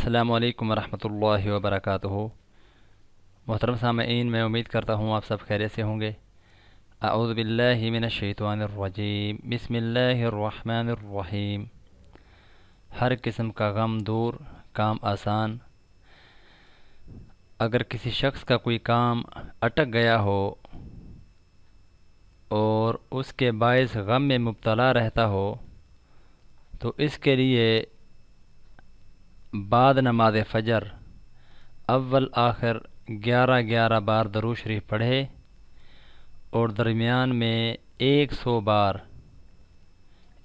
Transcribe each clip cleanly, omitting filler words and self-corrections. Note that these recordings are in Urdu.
السلام علیکم ورحمۃ اللہ وبرکاتہ۔ محترم سامعین، میں امید کرتا ہوں آپ سب خیریت سے ہوں گے۔ اعوذ باللہ من الشیطان الرجیم، بسم اللہ الرحمن الرحیم۔ ہر قسم کا غم دور، کام آسان۔ اگر کسی شخص کا کوئی کام اٹک گیا ہو اور اس کے باعث غم میں مبتلا رہتا ہو تو اس کے لیے بعد نماز فجر اول آخر 11 بار درود شریف پڑھے اور درمیان میں 100 بار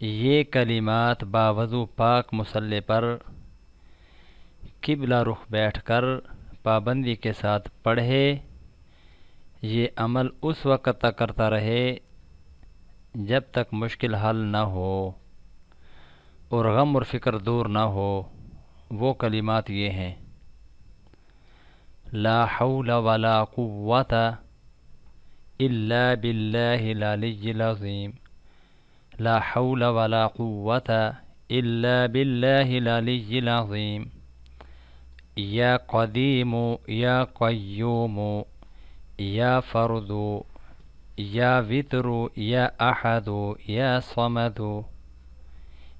یہ کلمات باوضو پاک مصلی پر قبلہ رخ بیٹھ کر پابندی کے ساتھ پڑھے۔ یہ عمل اس وقت تک کرتا رہے جب تک مشکل حل نہ ہو اور غم اور فکر دور نہ ہو۔ وہ کلمات یہ ہیں: لا حول ولا قوة الا باللہ العلی العظیم، لا حول ولا قوة الا باللہ العلی العظیم، یا قدیم یا قیوم یا فرد یا وتر یا احد یا صمد،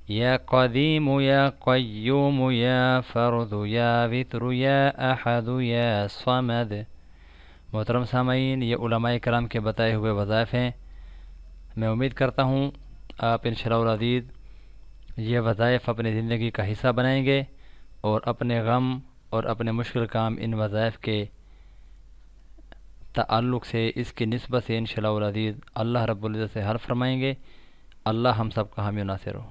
یا قدیم یا قیوم یا فرد یا وتر یا احد یا صمد۔ محترم سامعین، یہ علماء کرام کے بتائے ہوئے وظائف ہیں۔ میں امید کرتا ہوں آپ انشاءاللہ العزیز یہ وظائف اپنی زندگی کا حصہ بنائیں گے اور اپنے غم اور اپنے مشکل کام ان وظائف کے تعلق سے، اس کی نسبت سے انشاءاللہ العزیز اللہ رب العزت سے حل فرمائیں گے۔ اللہ ہم سب کا حامی و ناصر ہو۔